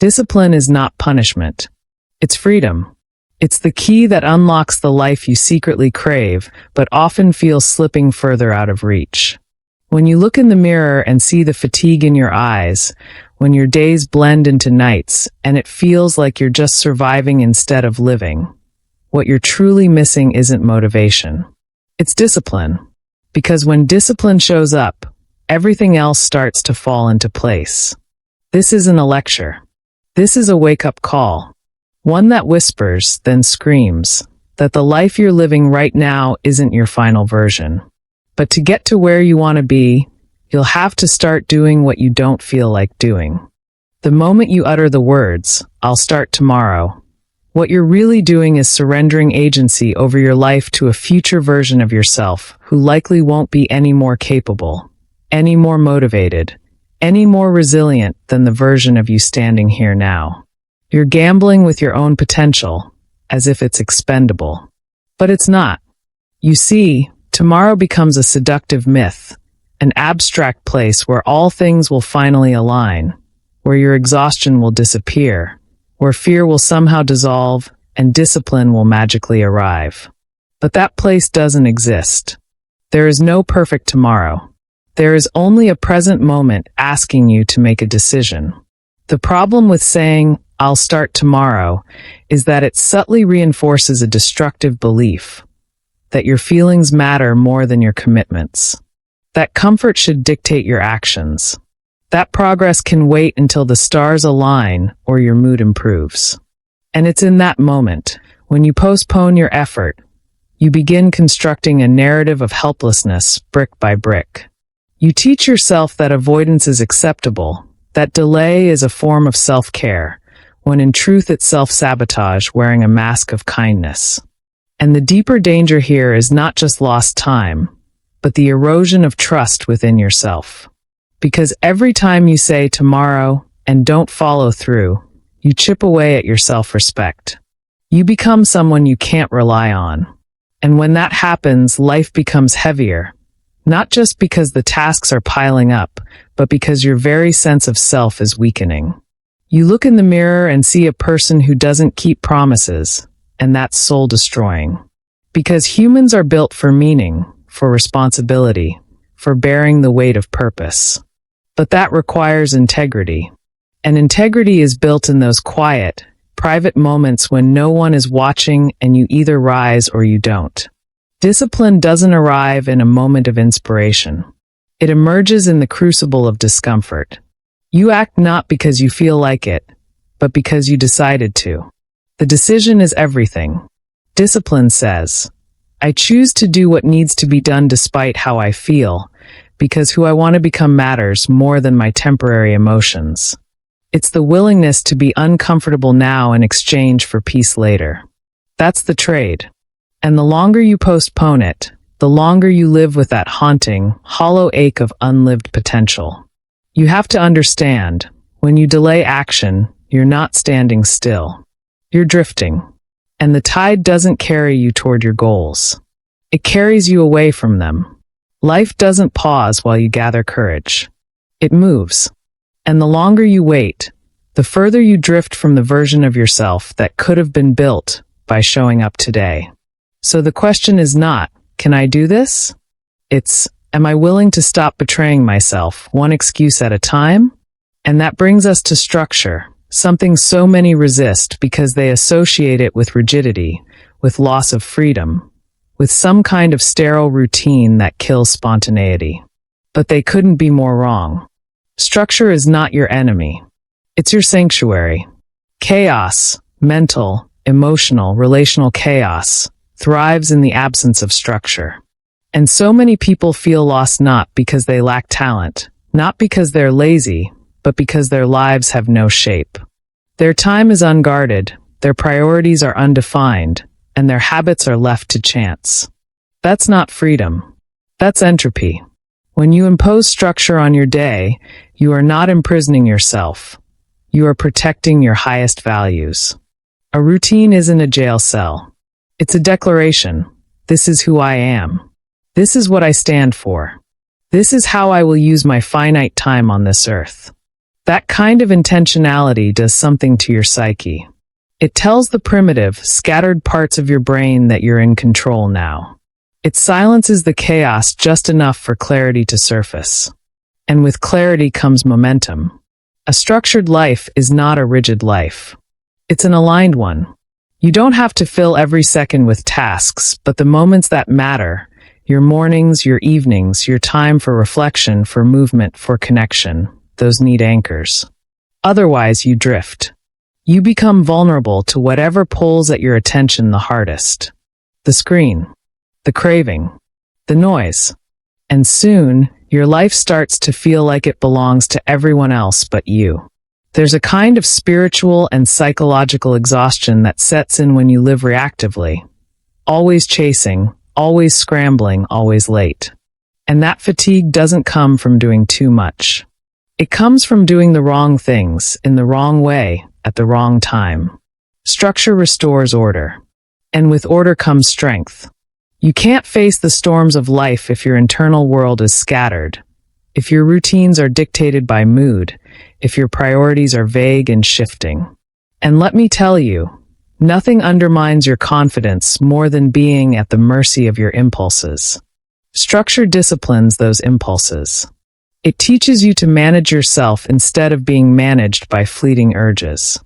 Discipline is not punishment. It's freedom. It's the key that unlocks the life you secretly crave, but often feel slipping further out of reach. When you look in the mirror and see the fatigue in your eyes, when your days blend into nights and it feels like you're just surviving instead of living, what you're truly missing isn't motivation. It's discipline. Because when discipline shows up, everything else starts to fall into place. This isn't a lecture. This is a wake-up call. One that whispers, then screams, that the life you're living right now isn't your final version. But to get to where you want to be, you'll have to start doing what you don't feel like doing. The moment you utter the words, "I'll start tomorrow," what you're really doing is surrendering agency over your life to a future version of yourself who likely won't be any more capable, any more motivated, any more resilient than the version of you standing here now. You're gambling with your own potential, as if it's expendable. But it's not. You see, tomorrow becomes a seductive myth, an abstract place where all things will finally align, where your exhaustion will disappear, where fear will somehow dissolve and discipline will magically arrive. But that place doesn't exist. There is no perfect tomorrow. There is only a present moment asking you to make a decision. The problem with saying, "I'll start tomorrow," is that it subtly reinforces a destructive belief that your feelings matter more than your commitments, that comfort should dictate your actions, that progress can wait until the stars align or your mood improves. And it's in that moment, when you postpone your effort, you begin constructing a narrative of helplessness brick by brick. You teach yourself that avoidance is acceptable, that delay is a form of self-care, when in truth it's self-sabotage wearing a mask of kindness. And the deeper danger here is not just lost time, but the erosion of trust within yourself. Because every time you say tomorrow and don't follow through, you chip away at your self-respect. You become someone you can't rely on. And when that happens, life becomes heavier, not just because the tasks are piling up, but because your very sense of self is weakening. You look in the mirror and see a person who doesn't keep promises, and that's soul-destroying. Because humans are built for meaning, for responsibility, for bearing the weight of purpose. But that requires integrity. And integrity is built in those quiet, private moments when no one is watching and you either rise or you don't. Discipline doesn't arrive in a moment of inspiration. It emerges in the crucible of discomfort. You act not because you feel like it, but because you decided to. The decision is everything. Discipline says, "I choose to do what needs to be done despite how I feel, because who I want to become matters more than my temporary emotions." It's the willingness to be uncomfortable now in exchange for peace later. That's the trade. And the longer you postpone it, the longer you live with that haunting, hollow ache of unlived potential. You have to understand, when you delay action, you're not standing still. You're drifting. And the tide doesn't carry you toward your goals. It carries you away from them. Life doesn't pause while you gather courage. It moves. And the longer you wait, the further you drift from the version of yourself that could have been built by showing up today. So the question is not, can I do this? It's, am I willing to stop betraying myself, one excuse at a time? And that brings us to structure, something so many resist because they associate it with rigidity, with loss of freedom, with some kind of sterile routine that kills spontaneity. But they couldn't be more wrong. Structure is not your enemy. It's your sanctuary. Chaos, mental, emotional, relational chaos, thrives in the absence of structure. And so many people feel lost not because they lack talent, not because they're lazy, but because their lives have no shape. Their time is unguarded, their priorities are undefined, and their habits are left to chance. That's not freedom. That's entropy. When you impose structure on your day, you are not imprisoning yourself. You are protecting your highest values. A routine isn't a jail cell. It's a declaration. This is who I am. This is what I stand for. This is how I will use my finite time on this earth. That kind of intentionality does something to your psyche. It tells the primitive, scattered parts of your brain that you're in control now. It silences the chaos just enough for clarity to surface. And with clarity comes momentum. A structured life is not a rigid life. It's an aligned one. You don't have to fill every second with tasks, but the moments that matter, your mornings, your evenings, your time for reflection, for movement, for connection, those need anchors. Otherwise, you drift. You become vulnerable to whatever pulls at your attention the hardest. The screen, the craving, the noise. And soon, your life starts to feel like it belongs to everyone else but you. There's a kind of spiritual and psychological exhaustion that sets in when you live reactively. Always chasing, always scrambling, always late. And that fatigue doesn't come from doing too much. It comes from doing the wrong things, in the wrong way, at the wrong time. Structure restores order. And with order comes strength. You can't face the storms of life if your internal world is scattered, if your routines are dictated by mood, if your priorities are vague and shifting. And let me tell you, nothing undermines your confidence more than being at the mercy of your impulses. Structure disciplines those impulses. It teaches you to manage yourself instead of being managed by fleeting urges.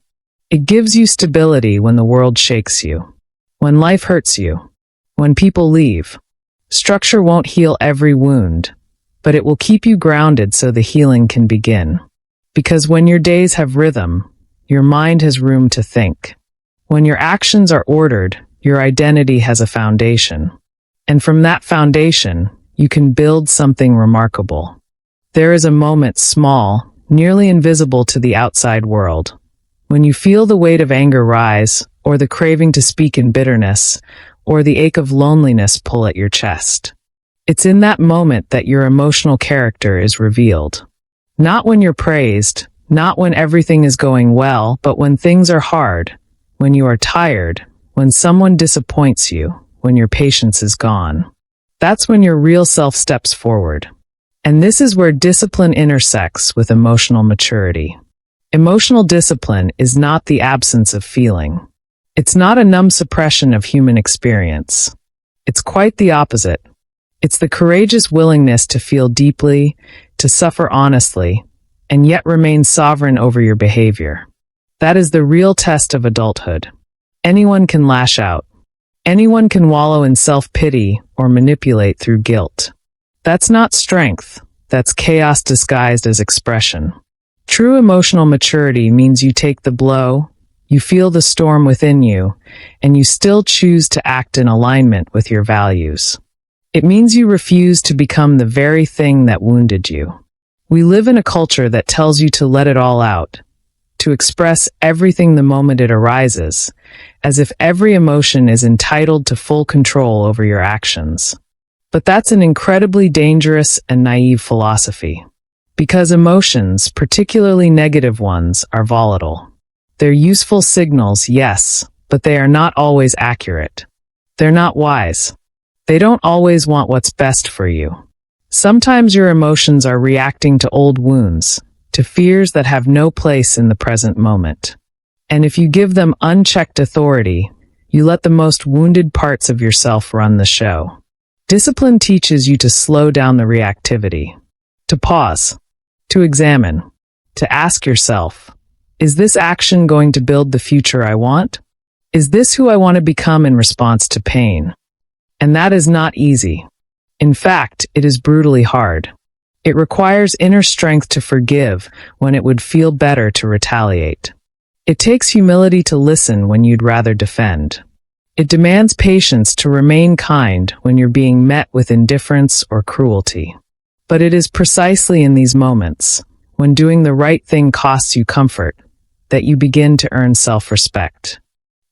It gives you stability when the world shakes you, when life hurts you, when people leave. Structure won't heal every wound, but it will keep you grounded so the healing can begin. Because when your days have rhythm, your mind has room to think. When your actions are ordered, your identity has a foundation. And from that foundation, you can build something remarkable. There is a moment small, nearly invisible to the outside world, when you feel the weight of anger rise, or the craving to speak in bitterness, or the ache of loneliness pull at your chest. It's in that moment that your emotional character is revealed. Not when you're praised, not when everything is going well, but when things are hard, when you are tired, when someone disappoints you, when your patience is gone. That's when your real self steps forward. And this is where discipline intersects with emotional maturity. Emotional discipline is not the absence of feeling. It's not a numb suppression of human experience. It's quite the opposite. It's the courageous willingness to feel deeply, to suffer honestly, and yet remain sovereign over your behavior. That is the real test of adulthood. Anyone can lash out. Anyone can wallow in self-pity or manipulate through guilt. That's not strength. That's chaos disguised as expression. True emotional maturity means you take the blow, you feel the storm within you, and you still choose to act in alignment with your values. It means you refuse to become the very thing that wounded you. We live in a culture that tells you to let it all out, to express everything the moment it arises, as if every emotion is entitled to full control over your actions. But that's an incredibly dangerous and naive philosophy. Because emotions, particularly negative ones, are volatile. They're useful signals, yes, but they are not always accurate. They're not wise. They don't always want what's best for you. Sometimes your emotions are reacting to old wounds, to fears that have no place in the present moment. And if you give them unchecked authority, you let the most wounded parts of yourself run the show. Discipline teaches you to slow down the reactivity, to pause, to examine, to ask yourself, is this action going to build the future I want? Is this who I want to become in response to pain? And that is not easy. In fact, it is brutally hard. It requires inner strength to forgive when it would feel better to retaliate. It takes humility to listen when you'd rather defend. It demands patience to remain kind when you're being met with indifference or cruelty. But it is precisely in these moments, when doing the right thing costs you comfort, that you begin to earn self-respect.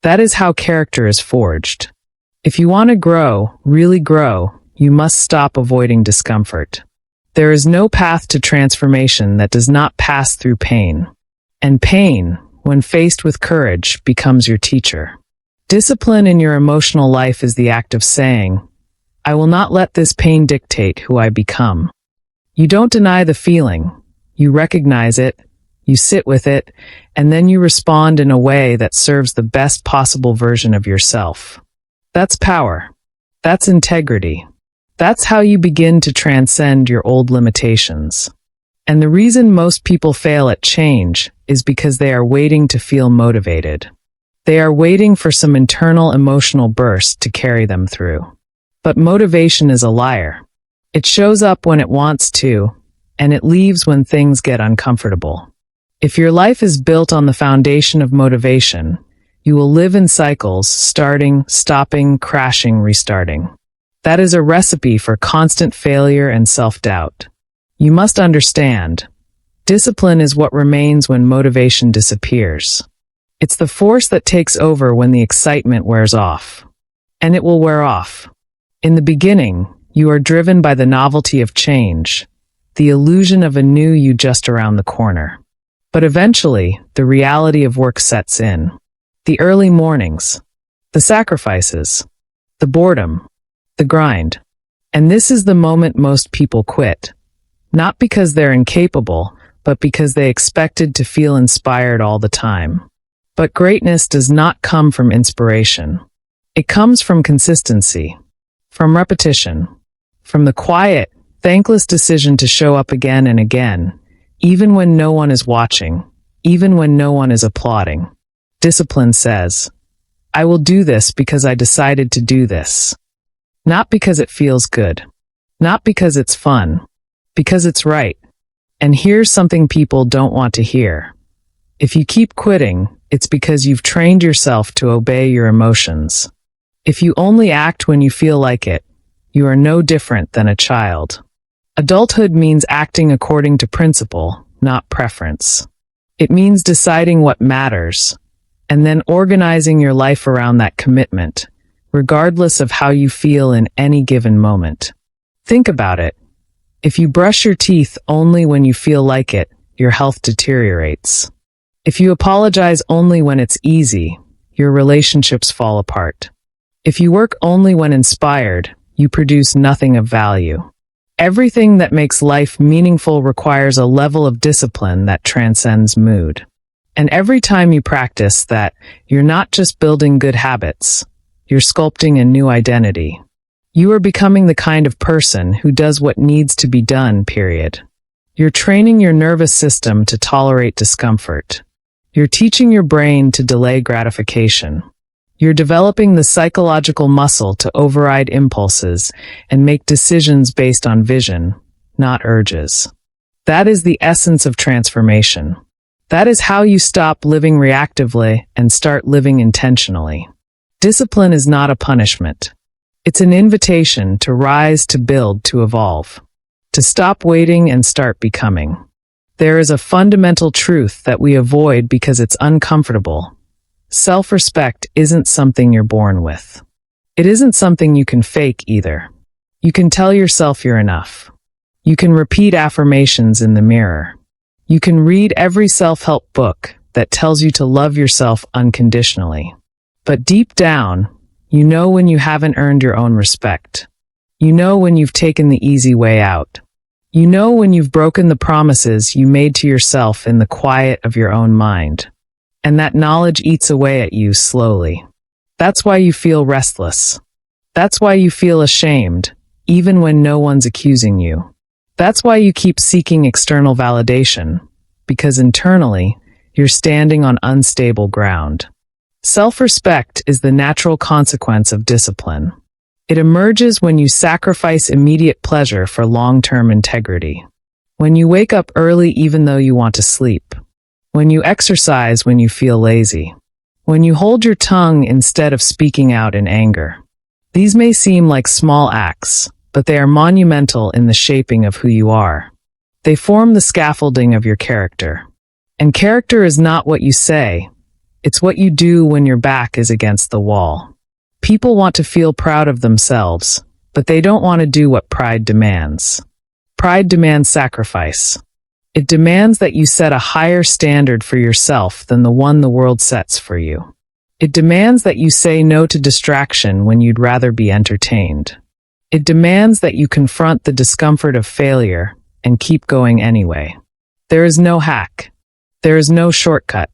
That is how character is forged. If you want to grow, really grow, you must stop avoiding discomfort. There is no path to transformation that does not pass through pain. And pain, when faced with courage, becomes your teacher. Discipline in your emotional life is the act of saying, I will not let this pain dictate who I become. You don't deny the feeling. You recognize it, You sit with it, and then you respond in a way that serves the best possible version of yourself. That's power. That's integrity. That's how you begin to transcend your old limitations. And the reason most people fail at change is because they are waiting to feel motivated. They are waiting for some internal emotional burst to carry them through. But motivation is a liar. It shows up when it wants to, and it leaves when things get uncomfortable. If your life is built on the foundation of motivation, you will live in cycles, starting, stopping, crashing, restarting. That is a recipe for constant failure and self-doubt. You must understand, discipline is what remains when motivation disappears. It's the force that takes over when the excitement wears off. And it will wear off. In the beginning, you are driven by the novelty of change, the illusion of a new you just around the corner. But eventually, the reality of work sets in. The early mornings, the sacrifices, the boredom, the grind. And this is the moment most people quit. Not because they're incapable, but because they expected to feel inspired all the time. But greatness does not come from inspiration. It comes from consistency, from repetition, from the quiet, thankless decision to show up again and again, even when no one is watching, even when no one is applauding. Discipline says, I will do this because I decided to do this. Not because it feels good. Not because it's fun. Because it's right. And here's something people don't want to hear. If you keep quitting, it's because you've trained yourself to obey your emotions. If you only act when you feel like it, you are no different than a child. Adulthood means acting according to principle, not preference. It means deciding what matters, and then organizing your life around that commitment, regardless of how you feel in any given moment. Think about it. If you brush your teeth only when you feel like it, your health deteriorates. If you apologize only when it's easy, your relationships fall apart. If you work only when inspired, you produce nothing of value. Everything that makes life meaningful requires a level of discipline that transcends mood. And every time you practice that, you're not just building good habits, you're sculpting a new identity. You are becoming the kind of person who does what needs to be done, period. You're training your nervous system to tolerate discomfort. You're teaching your brain to delay gratification. You're developing the psychological muscle to override impulses and make decisions based on vision, not urges. That is the essence of transformation. That is how you stop living reactively and start living intentionally. Discipline is not a punishment. It's an invitation to rise, to build, to evolve. To stop waiting and start becoming. There is a fundamental truth that we avoid because it's uncomfortable. Self-respect isn't something you're born with. It isn't something you can fake either. You can tell yourself you're enough. You can repeat affirmations in the mirror. You can read every self-help book that tells you to love yourself unconditionally. But deep down, you know when you haven't earned your own respect. You know when you've taken the easy way out. You know when you've broken the promises you made to yourself in the quiet of your own mind. And that knowledge eats away at you slowly. That's why you feel restless. That's why you feel ashamed, even when no one's accusing you. That's why you keep seeking external validation, because internally, you're standing on unstable ground. Self-respect is the natural consequence of discipline. It emerges when you sacrifice immediate pleasure for long-term integrity. When you wake up early even though you want to sleep. When you exercise when you feel lazy. When you hold your tongue instead of speaking out in anger. These may seem like small acts, but they are monumental in the shaping of who you are. They form the scaffolding of your character. And character is not what you say. It's what you do when your back is against the wall. People want to feel proud of themselves, but they don't want to do what pride demands. Pride demands sacrifice. It demands that you set a higher standard for yourself than the one the world sets for you. It demands that you say no to distraction when you'd rather be entertained. It demands that you confront the discomfort of failure and keep going anyway. There is no hack. There is no shortcut.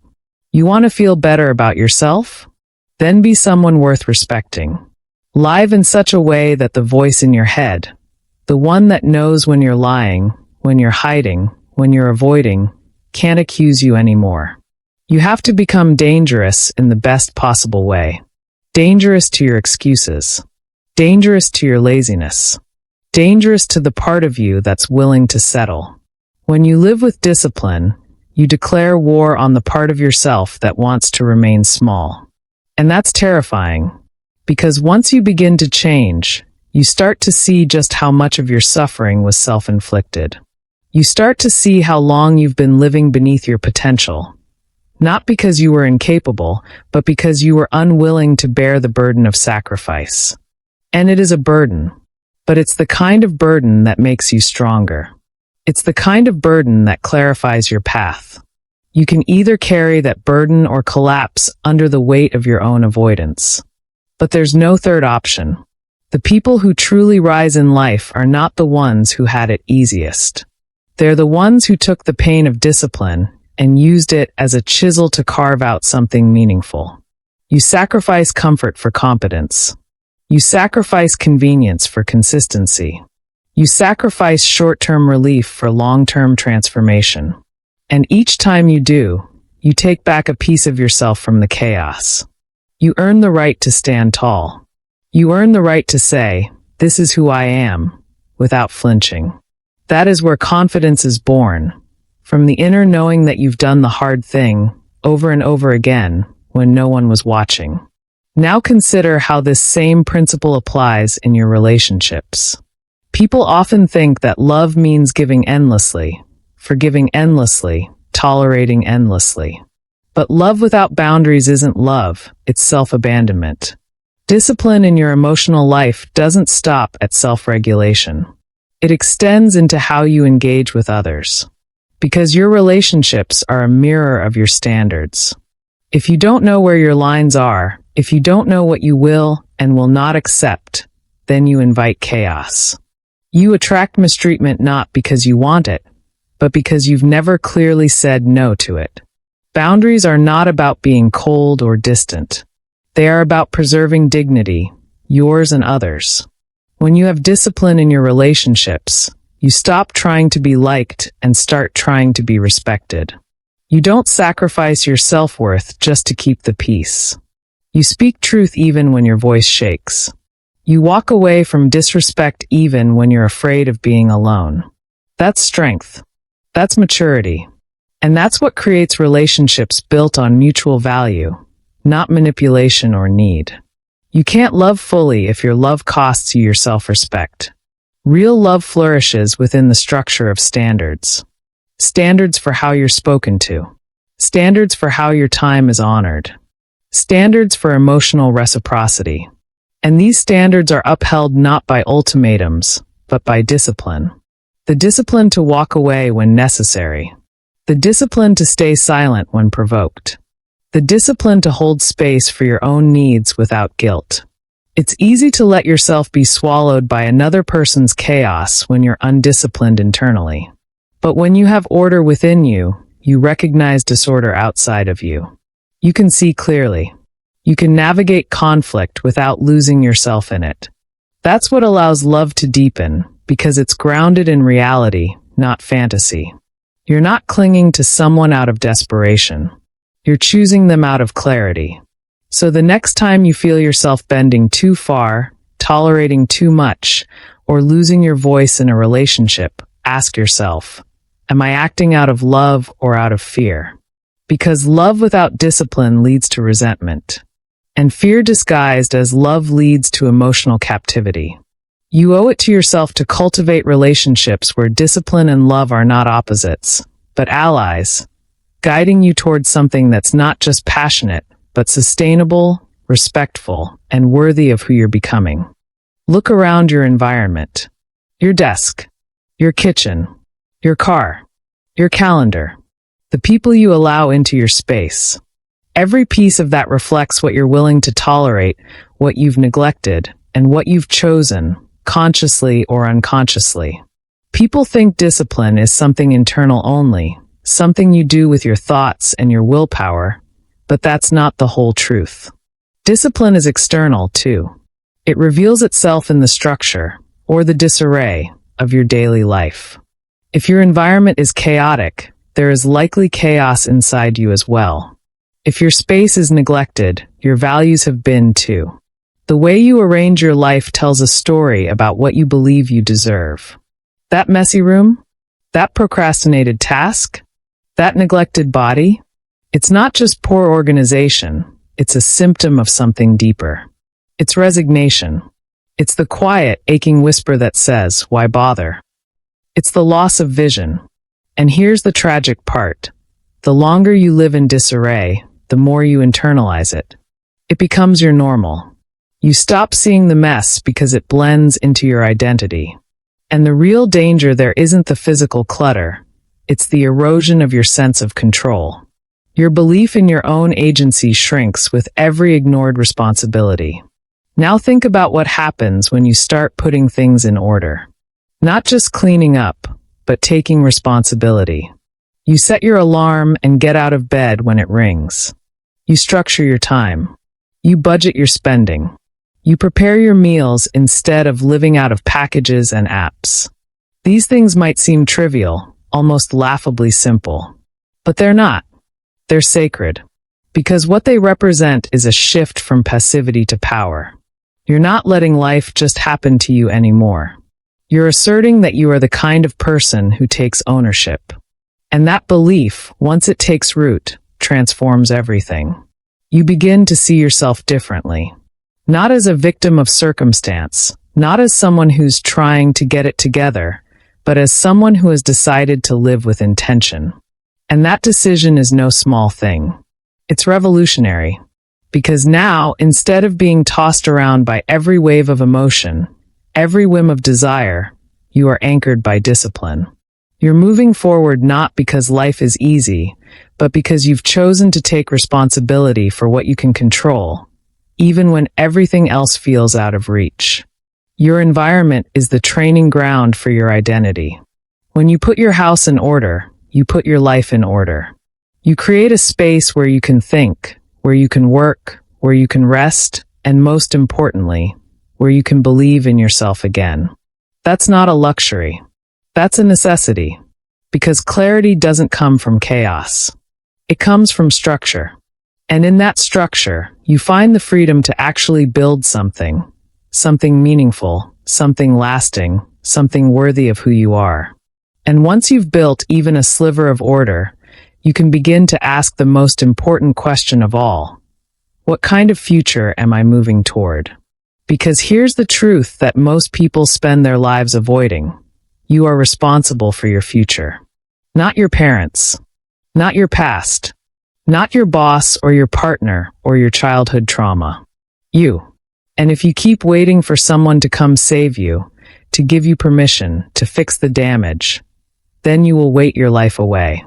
You want to feel better about yourself? Then be someone worth respecting. Live in such a way that the voice in your head, the one that knows when you're lying, when you're hiding, when you're avoiding, can't accuse you anymore. You have to become dangerous in the best possible way. Dangerous to your excuses. Dangerous to your laziness. Dangerous to the part of you that's willing to settle. When you live with discipline, you declare war on the part of yourself that wants to remain small. And that's terrifying, because once you begin to change, you start to see just how much of your suffering was self-inflicted. You start to see how long you've been living beneath your potential. Not because you were incapable, but because you were unwilling to bear the burden of sacrifice. And it is a burden, but it's the kind of burden that makes you stronger. It's the kind of burden that clarifies your path. You can either carry that burden or collapse under the weight of your own avoidance. But there's no third option. The people who truly rise in life are not the ones who had it easiest. They're the ones who took the pain of discipline and used it as a chisel to carve out something meaningful. You sacrifice comfort for competence. You sacrifice convenience for consistency. You sacrifice short-term relief for long-term transformation. And each time you do, you take back a piece of yourself from the chaos. You earn the right to stand tall. You earn the right to say, "This is who I am," without flinching. That is where confidence is born, from the inner knowing that you've done the hard thing over and over again when no one was watching. Now consider how this same principle applies in your relationships. People often think that love means giving endlessly, forgiving endlessly, tolerating endlessly. But love without boundaries isn't love, it's self-abandonment. Discipline in your emotional life doesn't stop at self-regulation. It extends into how you engage with others. Because your relationships are a mirror of your standards. If you don't know where your lines are, if you don't know what you will and will not accept, then you invite chaos. You attract mistreatment not because you want it, but because you've never clearly said no to it. Boundaries are not about being cold or distant. They are about preserving dignity, yours and others. When you have discipline in your relationships, you stop trying to be liked and start trying to be respected. You don't sacrifice your self-worth just to keep the peace. You speak truth even when your voice shakes. You walk away from disrespect even when you're afraid of being alone. That's strength. That's maturity. And that's what creates relationships built on mutual value, not manipulation or need. You can't love fully if your love costs you your self-respect. Real love flourishes within the structure of standards. Standards for how you're spoken to. Standards for how your time is honored. Standards for emotional reciprocity. And these standards are upheld not by ultimatums, but by discipline. The discipline to walk away when necessary. The discipline to stay silent when provoked. The discipline to hold space for your own needs without guilt. It's easy to let yourself be swallowed by another person's chaos when you're undisciplined internally. But when you have order within you, you recognize disorder outside of you. You can see clearly. You can navigate conflict without losing yourself in it. That's what allows love to deepen, because it's grounded in reality, not fantasy. You're not clinging to someone out of desperation. You're choosing them out of clarity. So the next time you feel yourself bending too far, tolerating too much, or losing your voice in a relationship, ask yourself, am I acting out of love or out of fear? Because love without discipline leads to resentment. And fear disguised as love leads to emotional captivity. You owe it to yourself to cultivate relationships where discipline and love are not opposites, but allies, guiding you towards something that's not just passionate, but sustainable, respectful, and worthy of who you're becoming. Look around your environment. Your desk, your kitchen, your car, your calendar, the people you allow into your space. Every piece of that reflects what you're willing to tolerate, what you've neglected, and what you've chosen, consciously or unconsciously. People think discipline is something internal only, something you do with your thoughts and your willpower, but that's not the whole truth. Discipline is external, too. It reveals itself in the structure, or the disarray, of your daily life. If your environment is chaotic, there is likely chaos inside you as well. If your space is neglected, your values have been too. The way you arrange your life tells a story about what you believe you deserve. That messy room? That procrastinated task? That neglected body? It's not just poor organization, it's a symptom of something deeper. It's resignation. It's the quiet, aching whisper that says, why bother? It's the loss of vision. And here's the tragic part. The longer you live in disarray, the more you internalize it. It becomes your normal. You stop seeing the mess because it blends into your identity. And the real danger there isn't the physical clutter. It's the erosion of your sense of control. Your belief in your own agency shrinks with every ignored responsibility. Now think about what happens when you start putting things in order. Not just cleaning up, but taking responsibility. You set your alarm and get out of bed when it rings. You structure your time. You budget your spending. You prepare your meals instead of living out of packages and apps. These things might seem trivial, almost laughably simple. But they're not. They're sacred. Because what they represent is a shift from passivity to power. You're not letting life just happen to you anymore. You're asserting that you are the kind of person who takes ownership. And that belief, once it takes root, transforms everything. You begin to see yourself differently. Not as a victim of circumstance, not as someone who's trying to get it together, but as someone who has decided to live with intention. And that decision is no small thing. It's revolutionary. Because now, instead of being tossed around by every wave of emotion, every whim of desire, you are anchored by discipline. You're moving forward not because life is easy, but because you've chosen to take responsibility for what you can control, even when everything else feels out of reach. Your environment is the training ground for your identity. When you put your house in order, you put your life in order. You create a space where you can think, where you can work, where you can rest, and most importantly, where you can believe in yourself again. That's not a luxury. That's a necessity. Because clarity doesn't come from chaos. It comes from structure. And in that structure, you find the freedom to actually build something meaningful, something lasting, something worthy of who you are. And once you've built even a sliver of order, you can begin to ask the most important question of all. What kind of future am I moving toward? Because here's the truth that most people spend their lives avoiding. You are responsible for your future. Not your parents. Not your past. Not your boss or your partner or your childhood trauma. You. And if you keep waiting for someone to come save you, to give you permission to fix the damage, then you will wait your life away.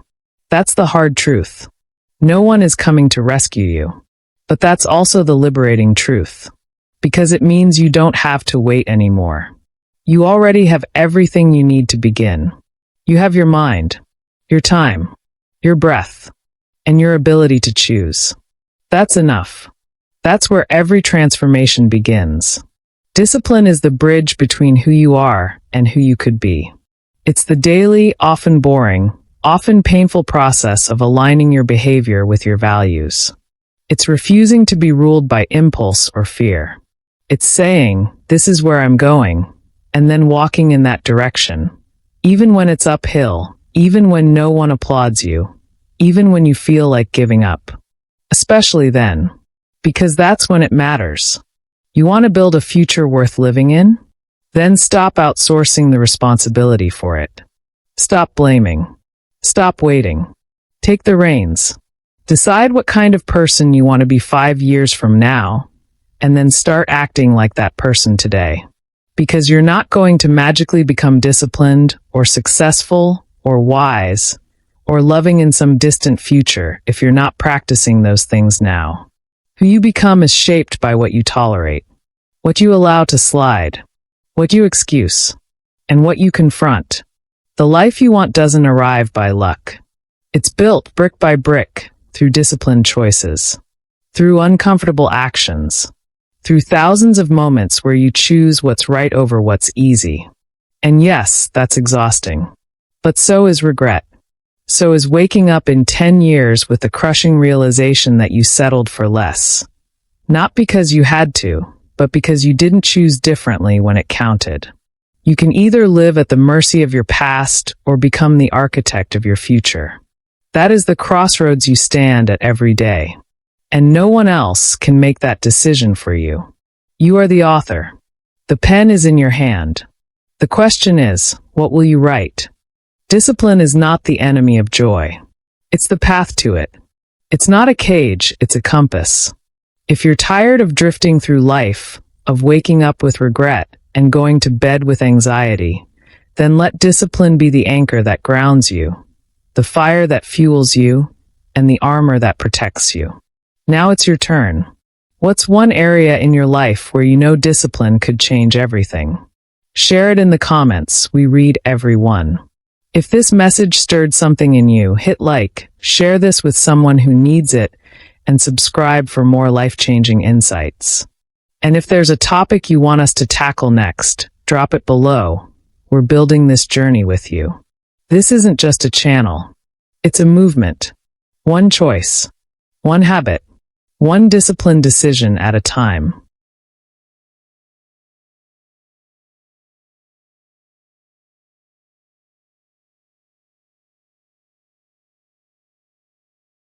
That's the hard truth. No one is coming to rescue you. But that's also the liberating truth. Because it means you don't have to wait anymore. You already have everything you need to begin. You have your mind, your time, your breath, and your ability to choose. That's enough. That's where every transformation begins. Discipline is the bridge between who you are and who you could be. It's the daily, often boring, often painful process of aligning your behavior with your values. It's refusing to be ruled by impulse or fear. It's saying, this is where I'm going, and then walking in that direction, even when it's uphill, even when no one applauds you, even when you feel like giving up. Especially then, because that's when it matters. You want to build a future worth living in? Then stop outsourcing the responsibility for it. Stop blaming. Stop waiting. Take the reins. Decide what kind of person you want to be 5 years from now, and then start acting like that person today. Because you're not going to magically become disciplined, or successful, or wise, or loving in some distant future if you're not practicing those things now. Who you become is shaped by what you tolerate, what you allow to slide, what you excuse, and what you confront. The life you want doesn't arrive by luck. It's built brick by brick through disciplined choices, through uncomfortable actions, through thousands of moments where you choose what's right over what's easy. And yes, that's exhausting. But so is regret. So is waking up in 10 years with the crushing realization that you settled for less. Not because you had to, but because you didn't choose differently when it counted. You can either live at the mercy of your past or become the architect of your future. That is the crossroads you stand at every day. And no one else can make that decision for you. You are the author. The pen is in your hand. The question is, what will you write? Discipline is not the enemy of joy. It's the path to it. It's not a cage, it's a compass. If you're tired of drifting through life, of waking up with regret and going to bed with anxiety, then let discipline be the anchor that grounds you, the fire that fuels you, and the armor that protects you. Now it's your turn. What's one area in your life where you know discipline could change everything? Share it in the comments. We read every one. If this message stirred something in you, hit like, share this with someone who needs it, and subscribe for more life-changing insights. And if there's a topic you want us to tackle next, drop it below. We're building this journey with you. This isn't just a channel. It's a movement. One choice. One habit. One disciplined decision at a time.